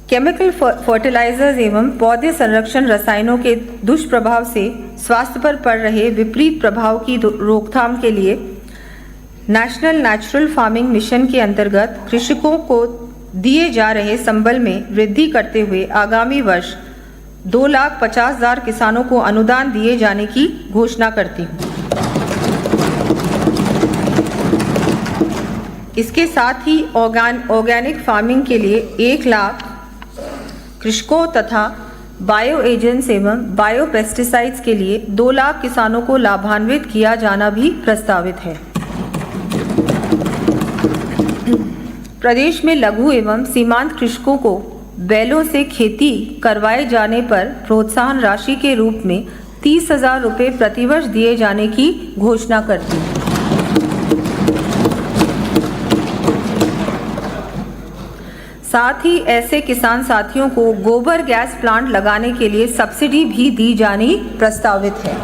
Chemical fertilisers एवं पौधे संरक्षण रसायनों के दुष्प्रभाव से स्वास्थ्य पर पड़ रहे विपरीत प्रभाव की रोकथाम के लिए नेशनल नेचुरल फार्मिंग मिशन के अंतर्गत कृषकों को दिए जा रहे संबल में वृद्धि करते हुए आगामी वर्ष 2,50,000 किसानों को अनुदान दिए जाने की घोषणा करती हूँ। इसके साथ ही ऑर्गेनिक फार्मिंग के लिए 1 लाख कृषकों तथा बायो एजेंट्स एवं बायो पेस्टिसाइड्स के लिए 2 लाख किसानों को लाभान्वित किया जाना भी प्रस्तावित है। प्रदेश में लघु एवं सीमांत कृषकों को बैलों से खेती करवाए जाने पर प्रोत्साहन राशि के रूप में 30,000 रुपये प्रतिवर्ष दिए जाने की घोषणा करती हूँ। साथ ही ऐसे किसान साथियों को गोबर गैस प्लांट लगाने के लिए सब्सिडी भी दी जानी प्रस्तावित है।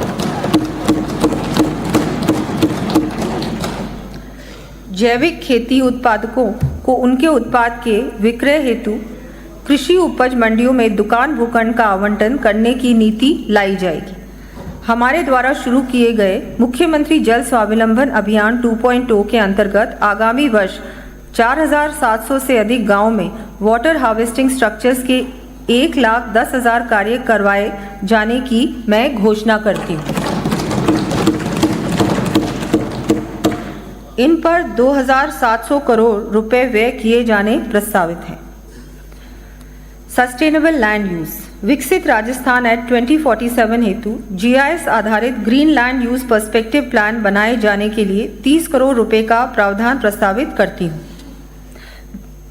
जैविक खेती उत्पादकों को उनके उत्पाद के विक्रय हेतु कृषि उपज मंडियों में दुकान भूखंड का आवंटन करने की नीति लाई जाएगी। हमारे द्वारा शुरू किए गए मुख्यमंत्री जल स्वावलंबन अभियान 2.0 के अंतर्गत आगामी वर्ष 4,700 से अधिक गांव में वाटर हार्वेस्टिंग स्ट्रक्चर्स के 1,10,000 कार्य करवाए जाने की मैं घोषणा करती हूँ। इन पर 2,700 करोड़ रुपए व्यय किए जाने प्रस्तावित हैं। सस्टेनेबल लैंड यूज विकसित राजस्थान एट 2047 हेतु GIS आधारित green land use perspective plan बनाए जाने के लिए 30 करोड़ रुपए का प्रावधान प्रस्तावित करती हूँ।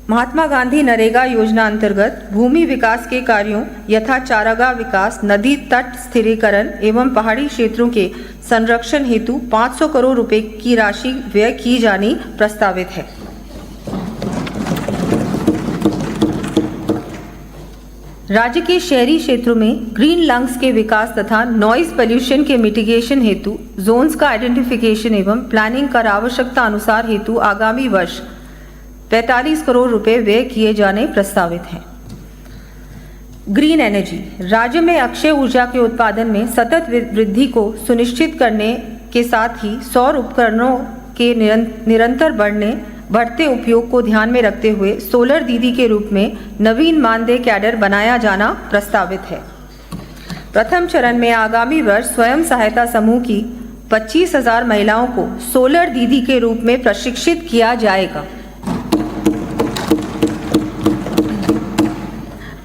महात्मा गांधी नरेगा योजना अंतर्गत भूमि विकास के कार्यों यथा चारागाह विकास, नदी तट स्थिरीकरण एवं पहाड़ी क्षेत्रों के संरक्षण हेतु 500 करोड़ रुपए की राशि व्यय की जानी प्रस्तावित है। राज्य के शहरी क्षेत्रों में ग्रीन लंग्स के विकास तथा नॉइज पोल्यूशन के मिटिगेशन हेतु जोन्स का आइडेंटिफिकेशन एवं प्लानिंग कर आवश्यकता अनुसार हेतु आगामी वर्ष 45 करोड़ रुपए व्यय किए जाने प्रस्तावित हैं। ग्रीन एनर्जी राज्य में अक्षय ऊर्जा के उत्पादन में सतत वृद्धि को सुनिश्चित करने के साथ ही सौर उपकरणों के निरंतर बढ़ते उपयोग को ध्यान में रखते हुए सोलर दीदी के रूप में नवीन मानदेय कैडर बनाया जाना प्रस्तावित है। प्रथम चरण में आगामी वर्ष स्वयं सहायता समूह की 25,000 महिलाओं को सोलर दीदी के रूप में प्रशिक्षित किया जाएगा।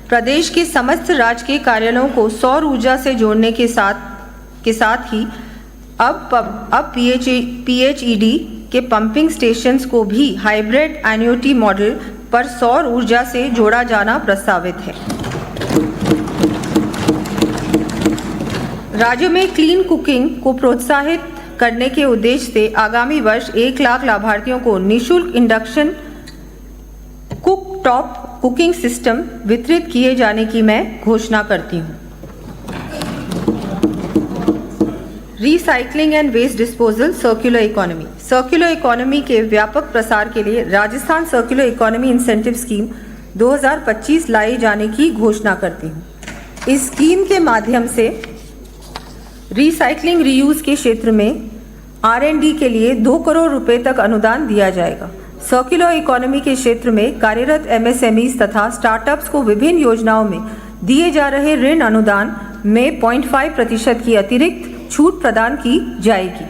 प्रदेश के समस्त राजकीय कार्यालयों को सौर ऊर्जा से जोड़ने के साथ ही अब PHED के पंपिंग स्टेशंस को भी हाइब्रिड एन्युटी मॉडल पर सौर ऊर्जा से जोड़ा जाना प्रस्तावित है। राज्य में क्लीन कुकिंग को प्रोत्साहित करने के उद्देश्य से आगामी वर्ष 1 लाख लाभार्थियों को निःशुल्क induction cooktop cooking system वितरित किए जाने की मैं घोषणा करती हूँ। Recycling and waste disposal circular economy के व्यापक प्रसार के लिए Rajasthan circular economy incentive scheme 2025 लाई जाने की घोषणा करती हूँ। इस स्कीम के माध्यम से रिसाइकलिंग रीयूज के क्षेत्र में R&D के लिए 2 करोड़ रुपए तक अनुदान दिया जाएगा। सर्कुलर इकोनॉमी के क्षेत्र में कार्यरत MSMEs तथा स्टार्टअप्स को विभिन्न योजनाओं में दिए जा रहे ऋण अनुदान में 0.5% की अतिरिक्त छूट प्रदान की जाएगी।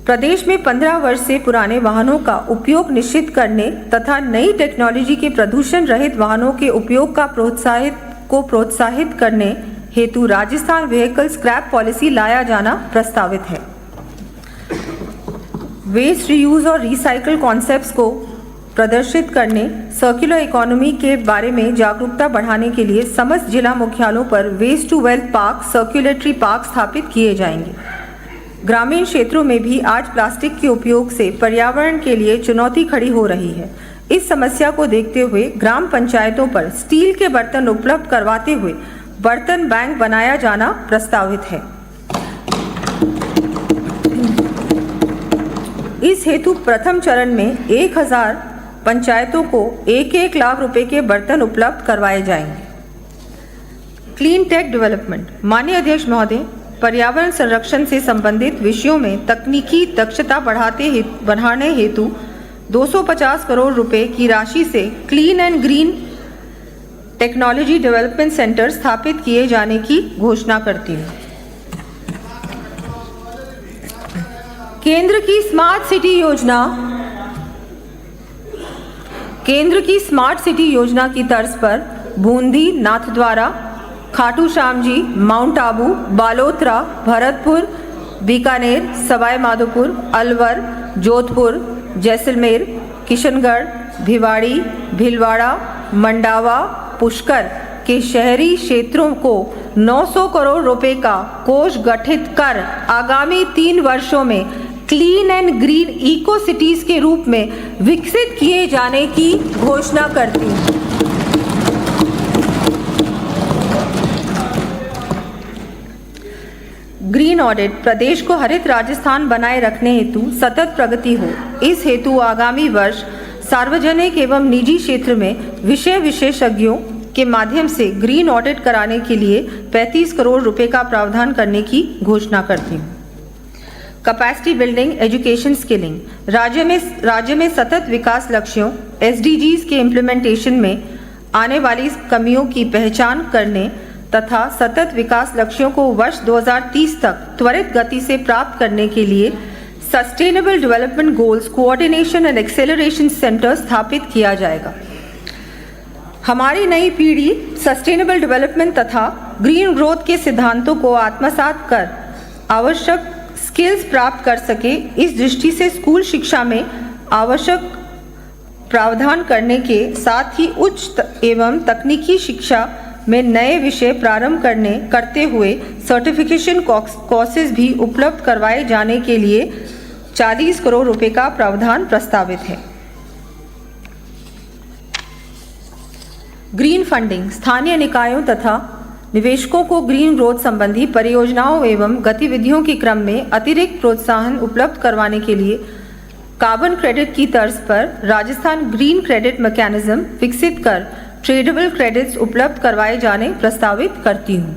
प्रदेश में 15 वर्ष से पुराने वाहनों का उपयोग निश्चित करने तथा नई टेक्नोलॉजी के प्रदूषण रहित वाहनों के उपयोग का प्रोत्साहित करने हेतु राजस्थान व्हीकल स्क्रैप पॉलिसी लाया जाना प्रस्तावित है। वेस्ट रीयूज और रिसाइकल कॉन्सेप्ट्स को प्रदर्शित करने सर्कुलर इकोनॉमी के बारे में जागरूकता बढ़ाने के लिए समस्त जिला मुख्यालयों पर waste to wealth park circulatory park स्थापित किए जाएंगे। ग्रामीण क्षेत्रों में भी आज प्लास्टिक के उपयोग से पर्यावरण के लिए चुनौती खड़ी हो रही है। इस समस्या को देखते हुए ग्राम पंचायतों पर स्टील के बर्तन उपलब्ध करवाते हुए बर्तन बैंक बनाया जाना प्रस्तावित है। इस हेतु प्रथम चरण में 1,000 पंचायतों को 1-1 लाख रुपए के बर्तन उपलब्ध करवाए जाएंगे। Clean tech development. माननीय अध्यक्ष महोदय, पर्यावरण संरक्षण से संबंधित विषयों में तकनीकी दक्षता बढ़ाने हेतु 250 करोड़ रुपए की राशि से clean and green technology development centre स्थापित किए जाने की घोषणा करती हूँ। केंद्र की स्मार्ट सिटी योजना की तर्ज पर बूंदी, नाथद्वारा, खाटू श्याम जी, माउंट आबू, बालोतरा, भरतपुर, बीकानेर, सवाई माधोपुर, अलवर, जोधपुर, जैसलमेर, किशनगढ़, भिवाड़ी, भीलवाड़ा, मंडावा, पुष्कर के शहरी क्षेत्रों को 900 करोड़ रुपए का कोष गठित कर आगामी 3 वर्षों में clean and green eco cities के रूप में विकसित किए जाने की घोषणा करती हूँ। Green audit. प्रदेश को हरित राजस्थान बनाए रखने हेतु सतत प्रगति हो, इस हेतु आगामी वर्ष सार्वजनिक एवं निजी क्षेत्र में विषय विशेषज्ञों के माध्यम से ग्रीन ऑडिट कराने के लिए 35 करोड़ रुपए का प्रावधान करने की घोषणा करती हूँ। Capacity building, education, skilling. राज्य में सतत विकास लक्ष्यों SDGs के इम्प्लीमेंटेशन में आने वाली कमियों की पहचान करने तथा सतत विकास लक्ष्यों को वर्ष 2030 तक त्वरित गति से प्राप्त करने के लिए sustainable development goals coordination and acceleration centre स्थापित किया जाएगा। हमारी नई पीढ़ी सस्टेनेबल डेवलपमेंट तथा ग्रीन ग्रोथ के सिद्धांतों को आत्मसात कर आवश्यक स्किल्स प्राप्त कर सके, इस दृष्टि से स्कूल शिक्षा में आवश्यक प्रावधान करने के साथ ही उच्च एवं तकनीकी शिक्षा में नए विषय प्रारंभ करते हुए सर्टिफिकेशन कोर्सेज भी उपलब्ध करवाए जाने के लिए 40 करोड़ रुपए का प्रावधान प्रस्तावित है। Green funding. स्थानीय निकायों तथा निवेशकों को ग्रीन ग्रोथ संबंधी परियोजनाओं एवं गतिविधियों के क्रम में अतिरिक्त प्रोत्साहन उपलब्ध करवाने के लिए कार्बन क्रेडिट की तर्ज पर राजस्थान ग्रीन क्रेडिट मैकेनिज्म विकसित कर ट्रेडेबल क्रेडिट्स उपलब्ध करवाए जाने प्रस्तावित करती हूँ।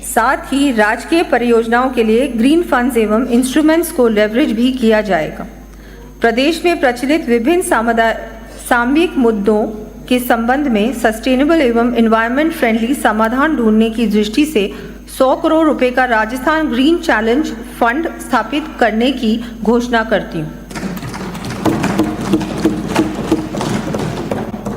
साथ ही राजकीय परियोजनाओं के लिए ग्रीन फंड्स एवं इंस्ट्रूमेंट्स को लेवरेज भी किया जाएगा। प्रदेश में प्रचलित विभिन्न सामयिक मुद्दों के संबंध में सस्टेनेबल एवं एनवायरनमेंट फ्रेंडली समाधान ढूंढने की दृष्टि से 100 करोड़ रुपए का राजस्थान ग्रीन चैलेंज फंड स्थापित करने की घोषणा करती हूँ।